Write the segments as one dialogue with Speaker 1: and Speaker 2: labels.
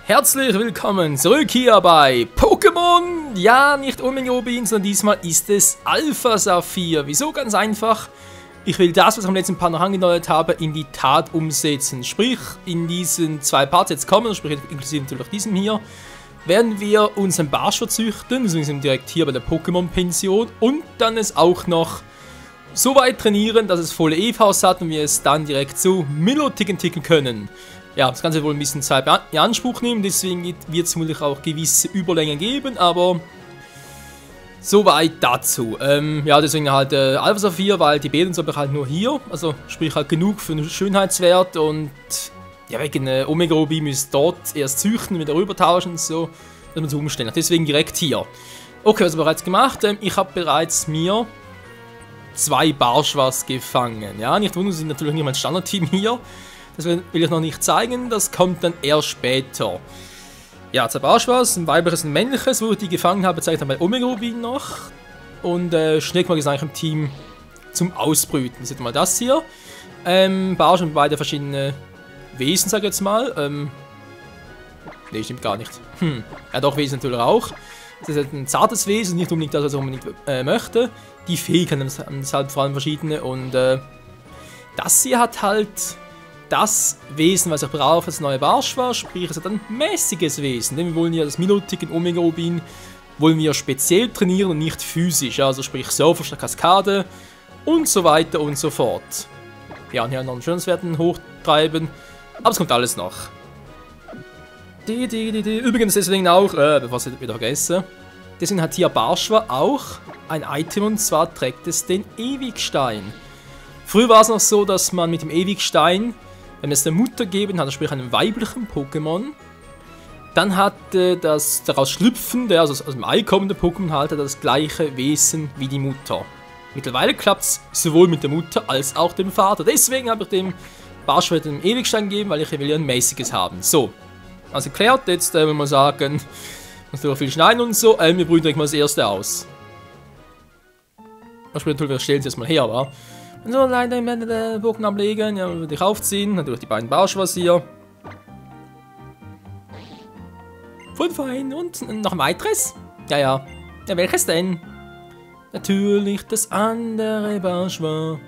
Speaker 1: Herzlich willkommen zurück hier bei Pokémon. Ja, nicht Omega Rubin, sondern diesmal ist es Alpha Saphir. Wieso? Ganz einfach. Ich will das, was ich am letzten Part noch angedeutet habe, in die Tat umsetzen. Sprich, in diesen zwei Parts jetzt kommen, sprich inklusive natürlich auch diesem hier, werden wir unseren Barsch züchten, beziehungsweise direkt hier bei der Pokémon-Pension und dann es auch noch so weit trainieren, dass es volle EVs hat und wir es dann direkt zu Milotic entwickeln können. Ja, das Ganze wohl ein bisschen Zeit in Anspruch nehmen, deswegen wird es vermutlich auch gewisse Überlängen geben, aber soweit dazu. Ja, deswegen halt Alpha Saphir, weil die Bären sind halt nur hier, also sprich halt genug für einen Schönheitswert und ja, wegen Omega Rubin müsst dort erst züchten, wieder rübertauschen und so, dass man so umstellen. Deswegen direkt hier. Okay, was habe ich bereits gemacht? Ich habe bereits mir 2 Barschwas gefangen. Ja, nicht wundern, sind natürlich nicht mein Standardteam hier. Das will ich noch nicht zeigen, das kommt dann erst später. Ja, 2 Barschwas, ein weibliches und ein männliches, wo ich die gefangen habe, zeige ich dann bei Omega Rubin noch. Und Schneckmark ist eigentlich im Team zum Ausbrüten. Seht ihr mal das hier. Barsch und beide verschiedene Wesen, sag ich jetzt mal. Ne, stimmt gar nicht. Ja, doch, Wesen natürlich auch. Das ist ein zartes Wesen, nicht unbedingt das, was ich unbedingt möchte. Die Fähigkeiten haben es halt vor allem verschiedene. Und das hier hat halt das Wesen, was ich brauche, das neue Barsch war, sprich es hat ein mäßiges Wesen, denn wir wollen ja das Milotic in Omega Rubin wollen wir speziell trainieren und nicht physisch, also sprich Surfer statt Kaskade und so weiter und so fort. Ja, und hier noch einen Schönheitswerten hochtreiben, aber es kommt alles noch. Übrigens deswegen auch, bevor ich es wieder vergesse, deswegen hat hier Barschwa auch ein Item und zwar trägt es den Ewigstein. Früher war es noch so, dass man mit dem Ewigstein, wenn es der Mutter gegeben hat, sprich einem weiblichen Pokémon, dann hatte das daraus schlüpfende, also aus dem Ei kommende Pokémon halt das gleiche Wesen wie die Mutter. Mittlerweile klappt es sowohl mit der Mutter als auch dem Vater. Deswegen habe ich dem Barschwa den Ewigstein gegeben, weil ich will ja ein mäßiges haben. So, also erklärt, jetzt will man sagen, muss noch viel schneiden und so, wir brüten direkt mal das erste aus. Natürlich, wir stellen es erstmal her, aber so, leider im Ende der Bogen ablegen, ja, würde ich aufziehen, natürlich die beiden Barschwas hier. Voll fein, und noch ein weiteres? Ja, welches denn? Natürlich das andere Barschwa.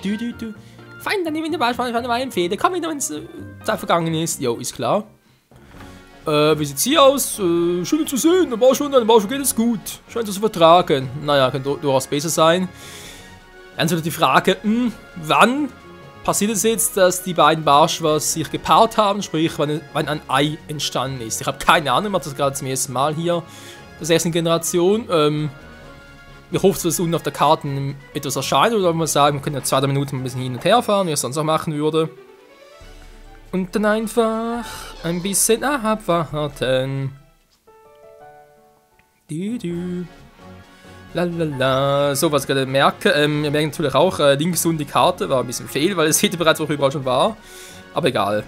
Speaker 1: Fein, dann nehmen wir den Barschwa von der Weinfede, komm wieder, wenn es Zeit vergangen ist. Jo, ist klar. Wie sieht's hier aus? Schön zu sehen, der Barschwa geht es gut. Scheint es zu vertragen. Naja, könnte durchaus besser sein. Dann ist die Frage, wann passiert es jetzt, dass die beiden Barschwas sich gepaart haben, sprich, wann ein Ei entstanden ist. Ich habe keine Ahnung, ich mache das gerade zum ersten Mal hier, der ersten Generation. Ich hoffe, dass unten auf der Karte etwas erscheint, oder man sagen, wir können ja 2 Minuten ein bisschen hin und her fahren, wie ich es sonst auch machen würde. Und dann einfach ein bisschen abwarten. Lalala. So, was ich gerade merke, wir merken natürlich auch, links unten die Karte war ein bisschen fehl, weil es hätte bereits auch überall schon war. Aber egal.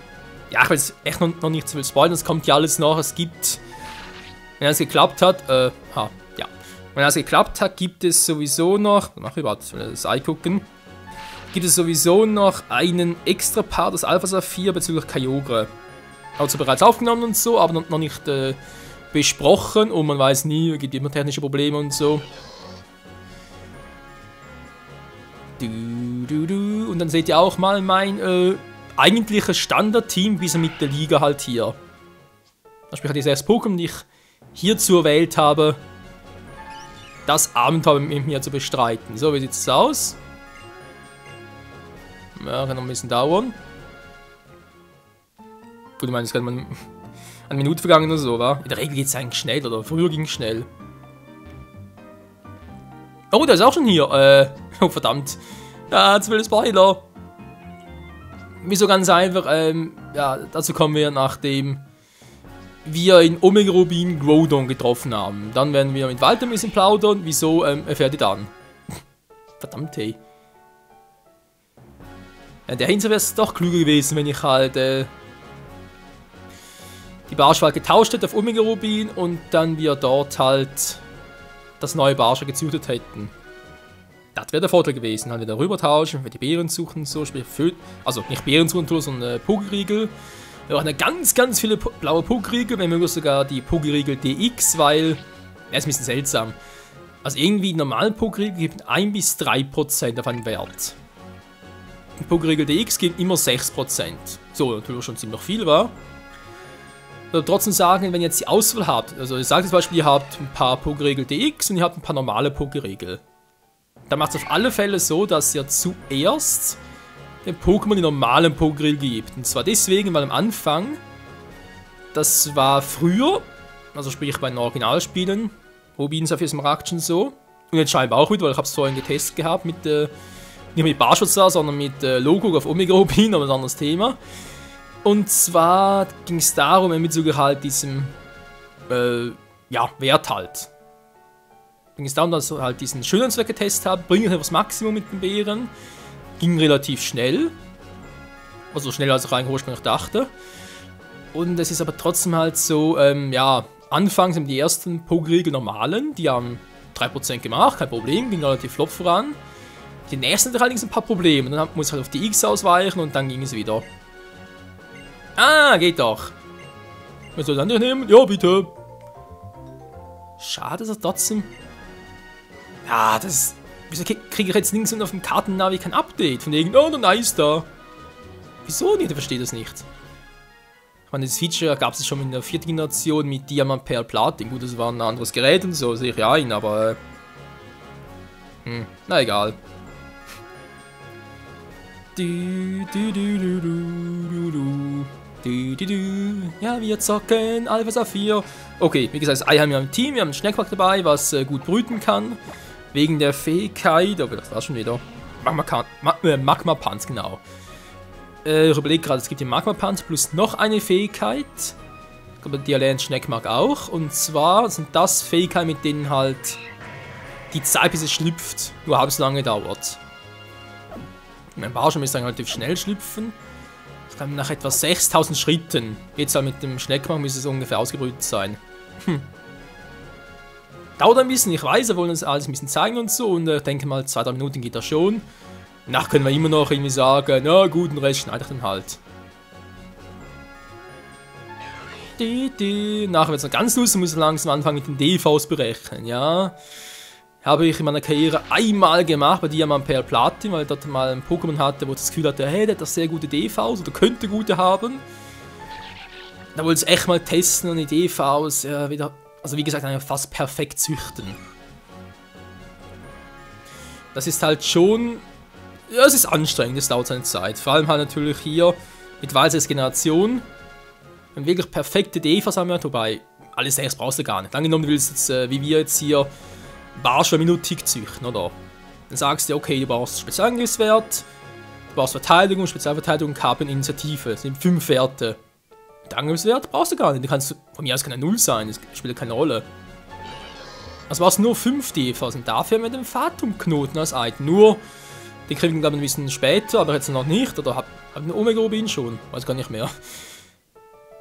Speaker 1: Ja, ich will jetzt echt noch nicht zu viel spoilern, es kommt ja alles noch. Es gibt, wenn es geklappt hat, ja. Wenn es geklappt hat, gibt es sowieso noch, mach ich das Ei gucken, gibt es sowieso noch einen extra Part des Alpha Saphir bezüglich Kyogre. Also bereits aufgenommen und so, aber noch nicht besprochen und man weiß nie, es gibt immer technische Probleme und so. Und dann seht ihr auch mal mein eigentliches Standardteam, bis mit der Liga halt hier. Sprich, die 6 Pokémon, die ich hierzu erwählt habe, das Abenteuer mit mir zu bestreiten. So, wie sieht es aus? Ja, kann noch ein bisschen dauern. Gut, ich meine, es kann man eine Minute vergangen oder so, wa? In der Regel geht es eigentlich schnell, oder früher ging es schnell. Oh, der ist auch schon hier. Oh, verdammt. Ja, zu viel Spoiler. Wieso ganz einfach, ja, dazu kommen wir, nachdem wir in Omega Rubin Groudon getroffen haben. Dann werden wir mit Walter ein bisschen plaudern. Wieso, erfährt ihr dann? Verdammt, hey. Ja, der Hinter wäre es doch klüger gewesen, wenn ich halt, die Barschwa getauscht hätte auf Omega Rubin und dann wir dort halt das neue Barschwa gezüchtet hätten. Das wäre der Vorteil gewesen. Halt wieder rüber tauschen, für die Beeren suchen, so, sprich, also nicht Beeren suchen, sondern Pokériegel. Wir brauchen ganz viele blaue Pokeriegel, wenn möglich sogar die Pokeriegel DX, weil, ja, ist ein bisschen seltsam. Also irgendwie normale Pokeriegel geben 1 bis 3% auf einen Wert. Pokeriegel DX geben immer 6%. So, natürlich schon ziemlich viel, war. Ich würde trotzdem sagen, wenn ihr jetzt die Auswahl habt, also ich sage zum Beispiel, ihr habt ein paar Pokeriegel DX und ihr habt ein paar normale Pokeriegel. Dann macht es auf alle Fälle so, dass ihr zuerst dem Pokémon die normalen Pokeriegel gebt. Und zwar deswegen, weil am Anfang, das war früher, also sprich bei den Originalspielen, Rubin, Saphir, Smaragd und so, und jetzt scheinbar auch wieder, weil ich habe es vorhin getestet gehabt, mit, nicht mit Barschutzer, sondern mit Logo auf Omega Rubin, aber ein anderes Thema. Und zwar ging es darum, mit sogar halt diesem, ja, Wert halt. Ging es darum, dass ich halt diesen Schönheitswert getestet habe, bringe ich das Maximum mit den Beeren. Ging relativ schnell. Also schneller als ich eigentlich ursprünglich dachte. Und es ist aber trotzdem halt so, ja, anfangs haben die ersten Pokeriegel normalen, die haben 3% gemacht, kein Problem, ging relativ flott voran. Die nächsten hatten allerdings ein paar Probleme, dann muss ich halt auf die X ausweichen und dann ging es wieder. Ah, geht doch. Was soll ich dann nehmen? Ja, bitte. Schade, dass er trotzdem... Ja, das... Wieso kriege ich jetzt links und auf dem Kartennavi kein Update? Von wegen, oh, nice da. Wieso nicht? Ich verstehe das nicht. Ich meine, das Feature gab es schon in der 4. Generation mit Diamant, Perl, Platin. Gut, das war ein anderes Gerät und so, sehe ich ja ein, aber... na egal. Ja, wir zocken Alpha Saphir. Okay, wie gesagt, das Ei haben wir im Team. Wir haben einen Schneckmark dabei, was gut brüten kann. Wegen der Fähigkeit, aber das war schon wieder. Magma Punch, genau. Ich überlege gerade, es gibt den Magma Punch plus noch eine Fähigkeit. Ich glaube, die erlernt Schneckmark auch. Und zwar sind das Fähigkeiten, mit denen halt die Zeit, bis es schlüpft, nur halb so lange dauert. Mein Barschum ist dann relativ schnell schlüpfen. Das kann nach etwa 6000 Schritten. Jetzt halt mit dem Schneckmark müsste es ungefähr ausgebrütet sein. Dauert ein bisschen, ich weiß, wir wollen uns alles ein bisschen zeigen und so. Und ich denke mal, 2-3 Minuten geht das schon. Danach können wir immer noch irgendwie sagen, na gut, den Rest schneide ich dann halt. Nachher wird es noch ganz lustig, muss ich langsam anfangen mit den DVs berechnen, ja. Habe ich in meiner Karriere einmal gemacht bei Diamant, Perl, Platin, weil ich dort mal ein Pokémon hatte, wo ich das Gefühl hatte, hey, der hat das sehr gute DVs oder könnte gute haben. Da wollte ich echt mal testen und die DVs wieder, also wie gesagt, fast perfekt züchten. Das ist halt schon, ja, es ist anstrengend, es dauert seine Zeit. Vor allem halt natürlich hier mit Walzers Generation, wenn wirklich perfekte DVs haben wir, wobei alles 6 brauchst du gar nicht. Angenommen, du willst jetzt, wie wir jetzt hier, Barsch minutig züchten, oder? Dann sagst du, okay, du brauchst Spezialangriffswert, du brauchst Verteidigung, Spezialverteidigung, Kampf und Initiative. Das sind 5 Werte. Der Angriffswert brauchst du gar nicht. Von mir aus kann er 0 sein, das spielt keine Rolle. Also brauchst du nur 5 DVs und dafür haben wir den Phantomknoten als Item. Nur, den kriegen wir glaube ich ein bisschen später, aber jetzt noch nicht. Oder hab den Omega Rubin schon, weiß gar nicht mehr.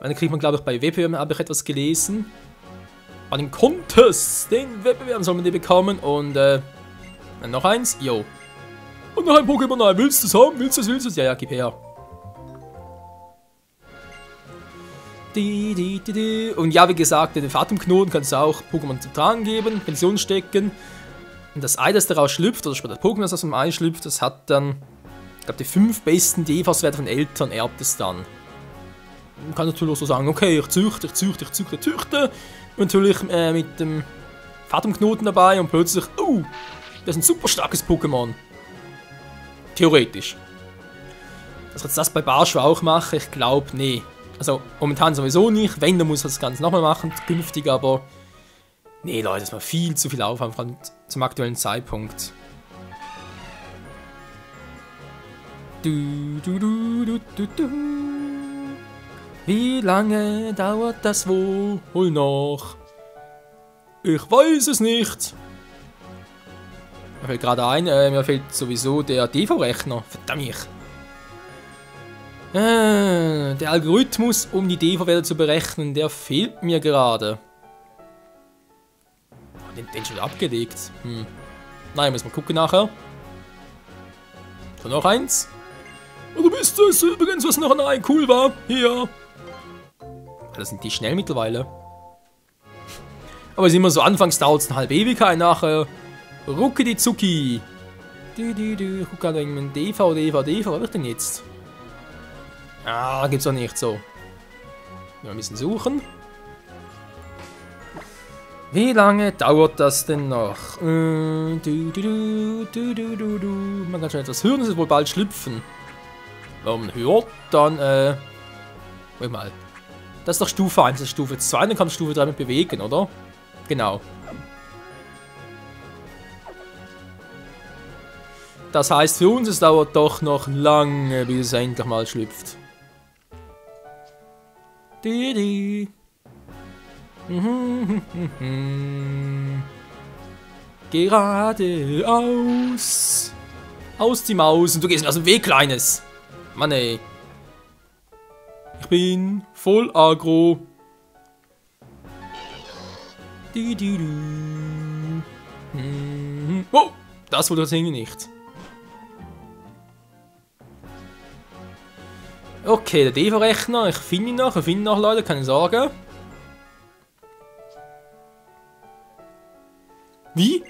Speaker 1: Dann kriegt man glaube ich bei Wettbewerben, habe ich etwas gelesen. Bei den Contest, den Wettbewerb soll man die bekommen und noch eins, yo. Und noch ein Pokémon, nein, willst du es haben? Willst du es? Ja, gib her. Und ja, wie gesagt, den Phantomknoten kannst du auch Pokémon zum Tragen geben, Pension stecken. Und das Ei, das daraus schlüpft, oder später das Pokémon, das aus dem Ei schlüpft, das hat dann, ich glaube, die 5 besten DVs-Werte von Eltern erbt es dann. Man kann natürlich auch so sagen, okay, ich züchte. Und natürlich mit dem Phantomknoten dabei und plötzlich, das ist ein super starkes Pokémon. Theoretisch. Dass ich jetzt das bei Barschu auch mache, ich glaube, nee. Also momentan sowieso nicht, wenn, dann muss ich das Ganze nochmal machen, künftig, aber... Nee, Leute, das war viel zu viel Aufwand, vor allem zum aktuellen Zeitpunkt. Wie lange dauert das wohl noch? Ich weiß es nicht. Mir fällt gerade ein, mir fehlt sowieso der DV-Rechner. Verdammt. Der Algorithmus, um die DV-Werte zu berechnen, der fehlt mir gerade. Den schon abgelegt. Nein, muss mal gucken nachher. So, noch eins. Und du bist es übrigens, was noch ein cool war. Hier. Das sind die schnell mittlerweile. Aber es ist immer so, anfangs dauert es eine halbe Ewigkeit, nachher rucki die Zucki. Ich guck gerade irgendein DV, was habe ich denn jetzt? Ah, gibt's auch nicht so. Mal ein bisschen suchen. Wie lange dauert das denn noch? Man kann schon etwas hören, es wird wohl bald schlüpfen. Wenn man hört, dann, warte mal. Das ist doch Stufe 1, das ist Stufe 2, dann kann man Stufe 3 mit bewegen, oder? Genau. Das heißt für uns, es dauert doch noch lange, bis es endlich mal schlüpft. Geradeaus. Aus die Maus. Und du gehst mir aus dem Weg, Kleines. Mann ey. Ich bin voll aggro. Oh, das wurde das irgendwie nicht. Okay, der DEVA-Rechner, ich finde ihn noch, Leute, keine Sorge. Wie?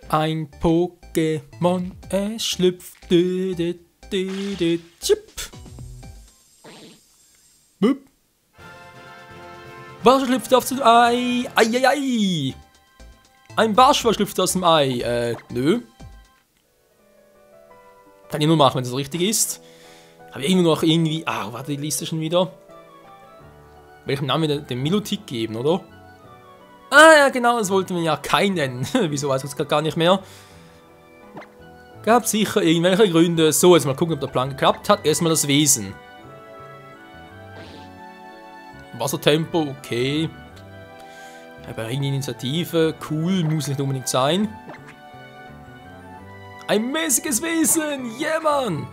Speaker 1: Ein Pokémon, es schlüpft. Was schlüpft aus dem Ei? Eieiei! Ein Barschwar schlüpft aus dem Ei. Nö. Kann ich nur machen, wenn das richtig ist. Habe ich irgendwo noch irgendwie... Ah, warte, die Liste schon wieder. Welchem Namen den Milotic geben, oder? Ah, ja, genau, das wollten wir ja keinen. Wieso weiß ich es gar nicht mehr. Gab sicher irgendwelche Gründe. So, jetzt mal gucken, ob der Plan geklappt hat. Erstmal das Wesen. Wassertempo, okay. Aber irgendeine Initiative, cool, muss nicht unbedingt sein. Ein mäßiges Wesen, yeah, Mann!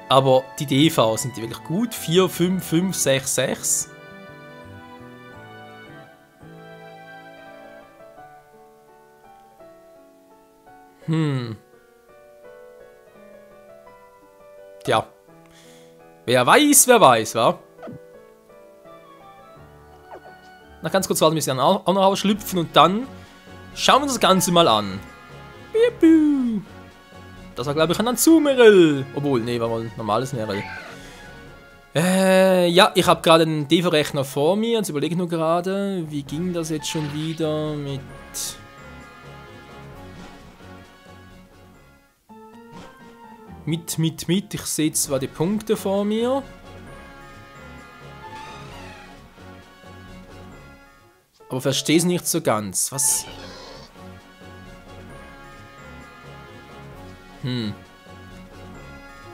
Speaker 1: Aber die DV, sind die wirklich gut? 4, 5, 5, 6, 6. Tja. Wer weiß, wa? Na, ganz kurz warten, bis sie dann auch noch ausschlüpfen und dann schauen wir uns das Ganze mal an. Das war, glaube ich, ein Azumarill. Obwohl, nee, war mal ein normales Marill. Ja, ich habe gerade einen DEVA-Rechner vor mir. Jetzt überlege ich nur gerade, wie ging das jetzt schon wieder mit... Ich sehe zwar die Punkte vor mir. Aber verstehe es nicht so ganz. Was?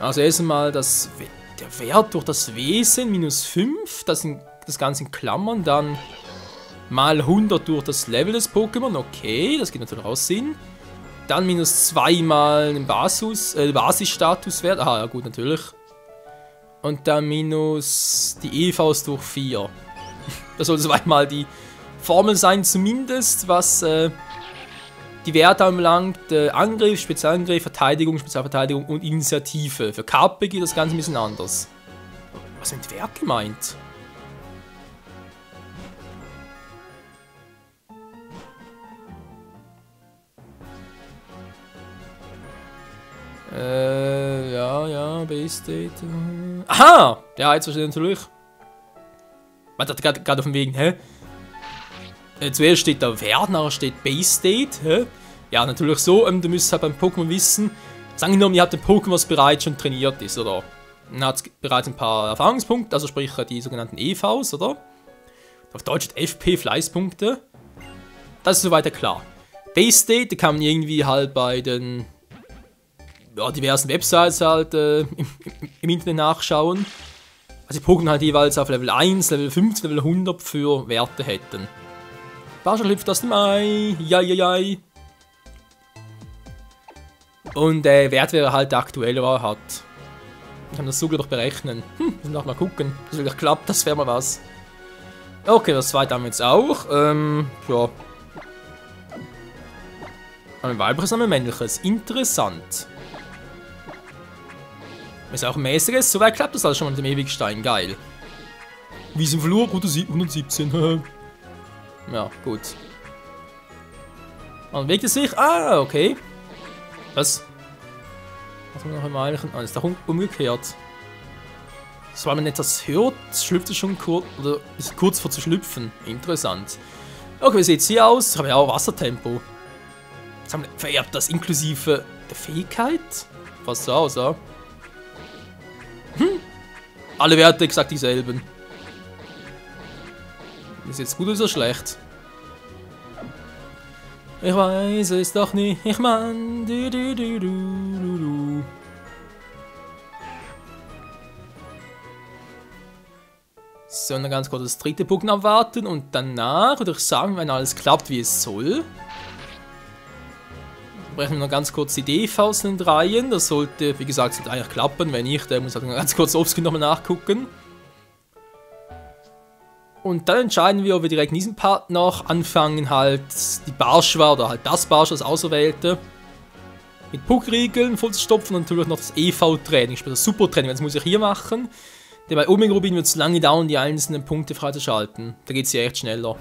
Speaker 1: Also erstmal der Wert durch das Wesen minus 5. Das Ganze in Klammern. Dann mal 100 durch das Level des Pokémon. Okay, das geht natürlich auch Sinn. Dann minus 2 mal den Basisstatuswert. Aha, ja gut, natürlich. Und dann minus die EVs durch 4. Das soll soweit mal die Formel sein, zumindest, was die Werte anbelangt. Angriff, Spezialangriff, Verteidigung, Spezialverteidigung und Initiative. Für Kappe geht das Ganze ein bisschen anders. Was ist mit Wert gemeint? Ja, Base State. Aha! Ja, jetzt verstehe ich natürlich. Man hat gerade auf dem Weg, hä? Zuerst steht da Wert, nachher steht Base State, hä? Ja, natürlich so, du müsst halt beim Pokémon wissen, sagen wir nur, ihr habt ein Pokémon, was bereits schon trainiert ist, oder? Dann hat es bereits ein paar Erfahrungspunkte, also sprich die sogenannten EVs, oder? Auf Deutsch FP, Fleißpunkte. Das ist soweit klar. Base State, da kann man irgendwie halt bei den diversen Websites halt im Internet nachschauen. Also die Pokémon halt jeweils auf Level 1, Level 15, Level 100 für Werte hätten. Barschel hüpft aus dem Ei. Jai. Und der Wert wäre halt der aktuelle, was er hat. Ich kann das so gleich berechnen. Müssen wir mal gucken. Das wirklich klappt, das wäre mal was. Okay, das zweite haben wir jetzt auch. Ja. Ein weibliches und ein männliches. Interessant. Ist auch ein mäßiges, soweit klappt das alles schon mit dem Ewigstein, geil. Wie sind verloren? 117. Ja, gut. Und bewegt es sich? Ah, okay. Was? Was haben wir noch im Eigentlichen? Ah, ist da umgekehrt. So, wenn man etwas hört, schlüpft es schon kurz, oder ist kurz vor zu schlüpfen. Interessant. Okay, wie sieht es hier aus? Ich habe ja auch Wassertempo. Jetzt haben wir vererbt das inklusive der Fähigkeit? Fast so aus, ja? Alle Werte exakt dieselben. Ist jetzt gut oder schlecht? Ich weiß es doch nicht, ich mein, du. So, dann ganz kurz das dritte Pokémon abwarten und danach würde ich sagen, wenn alles klappt, wie es soll, brechen wir noch ganz kurz die DVs in den Reihen. Das sollte, wie gesagt, sollte eigentlich klappen. Wenn nicht, der muss halt ganz kurz offscreen nochmal nachgucken. Und dann entscheiden wir, ob wir direkt in diesem Part noch anfangen, halt die Barschwa oder halt das Barschwa, das Auserwählte, mit Puck-Riegeln voll zu stopfen und natürlich noch das EV-Training, sprich das Support-Training. Das muss ich hier machen. Denn bei Omega Rubin wird es lange dauern, die einzelnen Punkte freizuschalten. Da geht es ja echt schneller.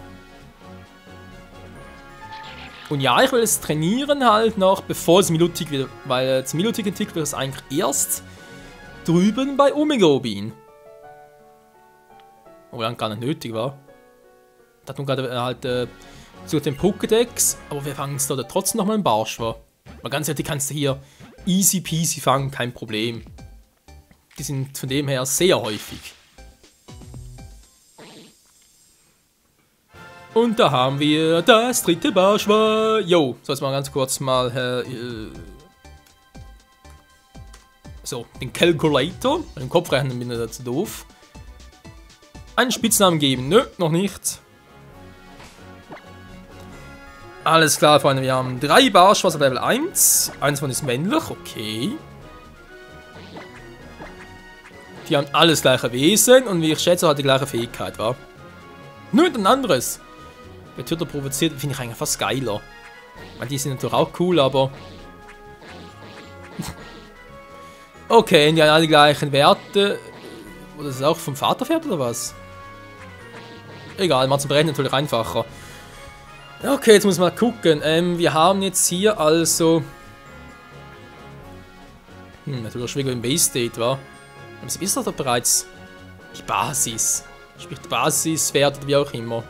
Speaker 1: Und ja, ich will es trainieren halt noch, bevor es Milotic wird, weil zum Milotic entwickelt wird es eigentlich erst drüben bei Omega Rubin. Obwohl dann gar nicht nötig war. Da hat man gerade halt so den Pokédex, aber wir fangen es da trotzdem nochmal im Barschwa. Mal ganz ehrlich, die kannst du hier easy peasy fangen, kein Problem. Die sind von dem her sehr häufig. Und da haben wir das dritte Barschwa. Jo, so jetzt mal ganz kurz mal so, den Calculator. Den Kopfrechnen bin ich dazu doof. Einen Spitznamen geben. Nö, noch nicht. Alles klar, Freunde. Wir haben 3 Barschwas auf Level 1. Eins von ist männlich, okay. Die haben alles gleiche Wesen und wie ich schätze, hat die gleiche Fähigkeit, wa? Nur ein anderes. Wer Töter provoziert, finde ich eigentlich fast geiler. Weil die sind natürlich auch cool, aber... okay, die haben alle gleichen Werte. Oder ist das auch vom Vaterpferd oder was? Egal, macht zum Berechnen natürlich einfacher. Okay, jetzt muss man mal gucken. Wir haben jetzt hier also... natürlich schwieriger im Base State, wa? Aber es ist doch bereits die Basis. Sprich, die Basiswerte oder wie auch immer.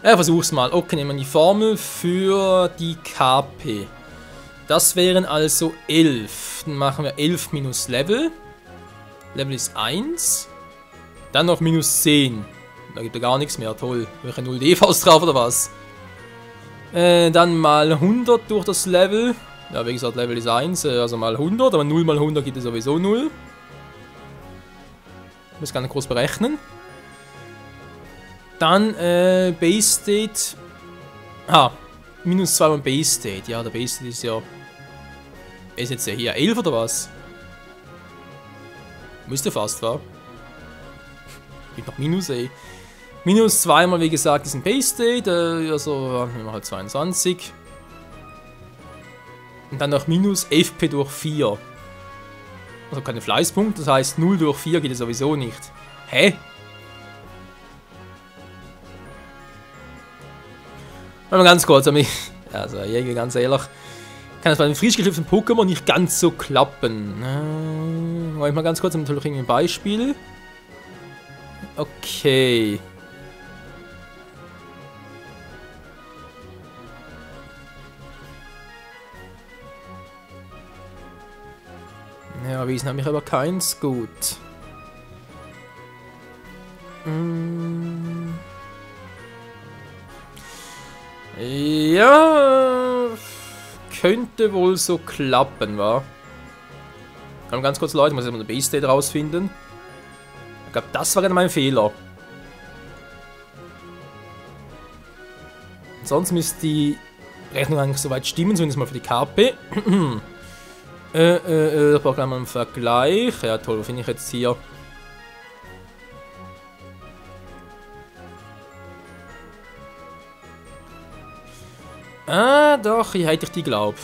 Speaker 1: Ja, versuch's mal. Okay, nehmen wir die Formel für die KP. Das wären also 11. Dann machen wir 11 minus Level. Level ist 1. Dann noch minus 10. Da gibt er gar nichts mehr. Toll. Welche 0 DVs drauf oder was? Dann mal 100 durch das Level. Ja, wie gesagt, Level ist 1, also mal 100. Aber 0 mal 100 gibt es sowieso 0. Ich muss gar nicht groß berechnen. Dann Base State. Minus 2 beim Base State. Ja, der Base State ist ja... Ist jetzt ja hier 11 oder was? Müsste fast, wa? Gibt noch Minus, ey. Minus 2 mal, wie gesagt, ist ein Base State. Also, nehmen wir halt 22. Und dann noch minus FP durch 4. Also keine Fleißpunkte, das heißt 0 durch 4 geht es sowieso nicht. Hä? Mal ganz kurz, also Jäger, ganz ehrlich, kann das bei einem frisch geschlüpften Pokémon nicht ganz so klappen. Mal ganz kurz natürlich ein Beispiel. Okay. Ja, Wiesen habe ich aber keins. Gut. Ja, könnte wohl so klappen, wa? Ganz kurz, Leute, muss ich mal den Base State rausfinden. Ich glaube, das war gerade mein Fehler. Sonst müsste die Rechnung eigentlich soweit stimmen, zumindest mal für die KP. Ich brauche gleich mal einen Vergleich. Ja, toll, wo finde ich jetzt hier? Ah, doch, hier hätte ich die, glaube.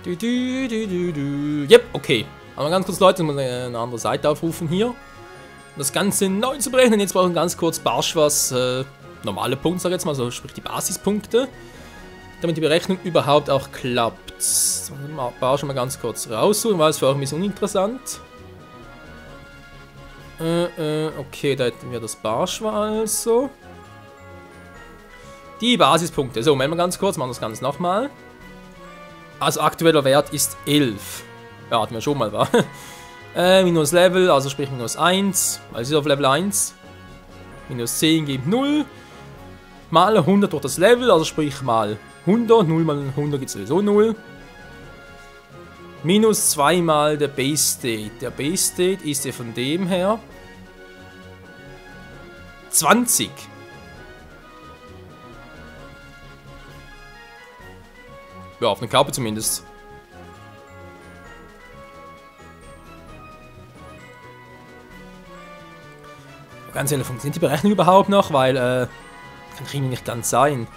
Speaker 1: Yep, okay. Aber ganz kurz, Leute, ich muss eine andere Seite aufrufen hier. Das Ganze neu zu berechnen. Jetzt brauchen wir ganz kurz Barschwas normale Punkte, sag ich jetzt mal, so sprich die Basispunkte. Damit die Berechnung überhaupt auch klappt. So, Barsch mal ganz kurz raussuchen, weil es für euch ein bisschen uninteressant. Okay, da hätten wir das Barschwa also. Die Basispunkte. So, melden wir ganz kurz, machen das Ganze nochmal. Also aktueller Wert ist 11. Ja, hatten wir schon mal, war. Minus Level, also sprich minus 1. Also ist auf Level 1. Minus 10 gibt 0. Mal 100 durch das Level, also sprich mal 100. 0 mal 100 gibt sowieso 0. Minus 2 mal der Base State. Der Base State ist ja von dem her 20. Ja, auf eine Kappe zumindest. Ganz ehrlich, funktioniert die Berechnung überhaupt noch? Weil, kann irgendwie nicht ganz sein.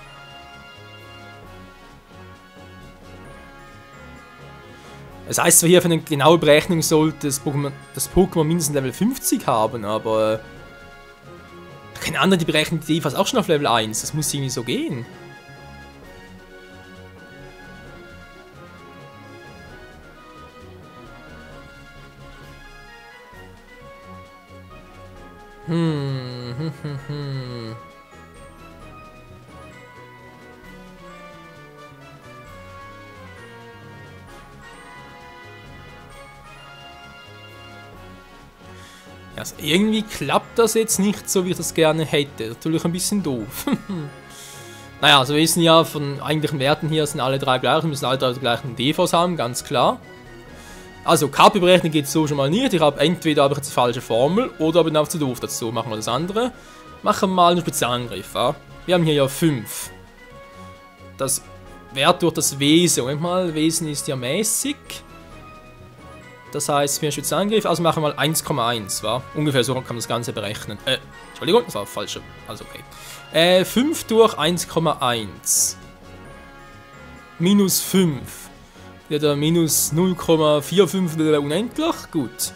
Speaker 1: Es heißt zwar hier, für eine genaue Berechnung sollte das Pokémon mindestens Level 50 haben, aber keine andere, die berechnet die fast auch schon auf Level 1. Das muss irgendwie so gehen. Also irgendwie klappt das jetzt nicht so, wie ich das gerne hätte. Natürlich ein bisschen doof. Naja, also wir wissen ja, von eigentlichen Werten hier sind alle drei gleich, müssen alle drei die gleichen DVs haben, ganz klar. Also KP berechnen geht so schon mal nicht. Entweder habe ich jetzt eine falsche Formel oder bin einfach zu doof dazu. Machen wir das andere. Machen wir mal einen Spezialangriff. Ja? Wir haben hier ja 5. Das Wert durch das Wesen. Moment mal, Wesen ist ja mäßig. Das heißt, für einen Spezialangriff, also machen wir mal 1,1, wa? Ungefähr so kann man das Ganze berechnen. Entschuldigung, das war falsch. Also okay. 5 durch 1,1. Minus 5. Wieder minus 0,45 unendlich. Gut.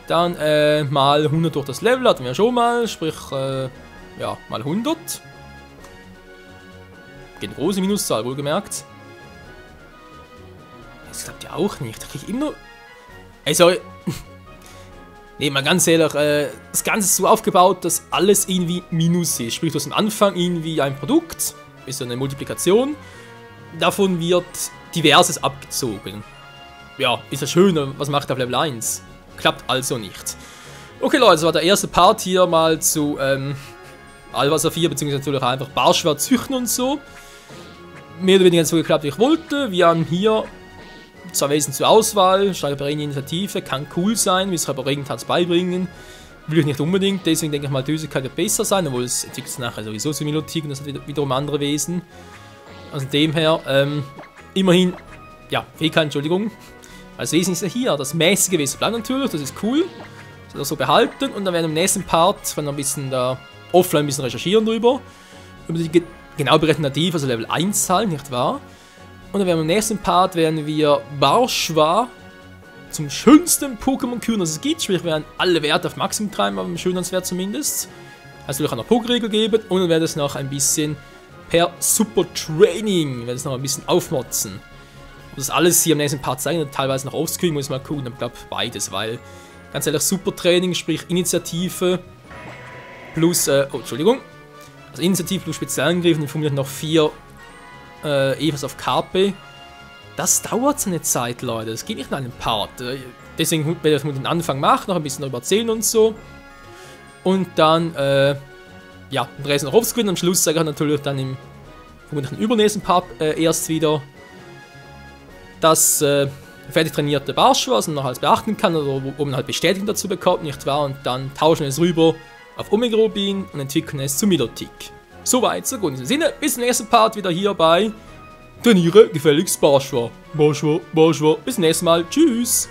Speaker 1: Dann mal 100 durch das Level hatten wir schon mal. Sprich, ja, mal 100. Große Minuszahl, wohlgemerkt. Das klappt ja auch nicht. Da kriege ich immer... Also, nee, mal ganz ehrlich, das Ganze ist so aufgebaut, dass alles irgendwie Minus ist. Sprich, du hast am Anfang irgendwie ein Produkt, ist so eine Multiplikation. Davon wird Diverses abgezogen. Ja, ist ja schön, was macht er auf Level 1? Klappt also nicht. Okay Leute, das war der erste Part hier mal zu Alvasar 4, beziehungsweise natürlich einfach Barschwert züchten und so. Mehr oder weniger so geklappt, wie ich wollte. Wir haben hier 2 Wesen zur Auswahl, steigere Initiative, kann cool sein, will sich aber Regentanz beibringen. Will ich nicht unbedingt, deswegen denke ich mal, Dösigkeit wird besser sein, obwohl es entwickelt sich nachher sowieso zu Milotic und das hat wiederum andere Wesen. Also dem her, immerhin, ja, Fähigkeit, Entschuldigung. Als Wesen ist ja hier, das mäßige Wesen bleibt natürlich, das ist cool. Das wird so behalten und dann werden wir im nächsten Part, wenn wir ein bisschen da offline ein bisschen recherchieren drüber, über die genau berechnete Nativ, also Level 1 Zahlen, nicht wahr? Und dann werden wir im nächsten Part werden wir Barschwa zum schönsten Pokémon küren, das es gibt. Sprich, wir werden alle Werte auf Maximum treiben, aber im Schönheitswert zumindest. Also durch eine Pokéregel geben und dann werden wir es noch ein bisschen per Super Training, werden es noch ein bisschen aufmotzen. Und das alles hier im nächsten Part zeigen, teilweise noch offscreen, muss ich mal gucken, ich glaube beides, weil ganz ehrlich, Super Training, sprich Initiative plus, oh, Entschuldigung, also Initiative plus Spezialangriff und dann formuliert noch 4 Evas auf KP. Das dauert so eine Zeit, Leute. Das geht nicht in einem Part. Deswegen werde ich den Anfang machen, noch ein bisschen darüber erzählen und so. Und dann, ja, den Rest noch offscreen. Am Schluss sage ich natürlich dann im übernächsten Part erst wieder, dass fertig trainierte Barschwa, was man noch als beachten kann, oder wo man halt Bestätigung dazu bekommt, nicht wahr? Und dann tauschen wir es rüber auf Omega Rubin und entwickeln es zu Milotic. Soweit, so gut. In diesem Sinne, bis zum nächsten Part wieder hier bei Trainiere gefälligst Barschwa. Barschwa, Barschwa. Bis zum nächsten Mal. Tschüss.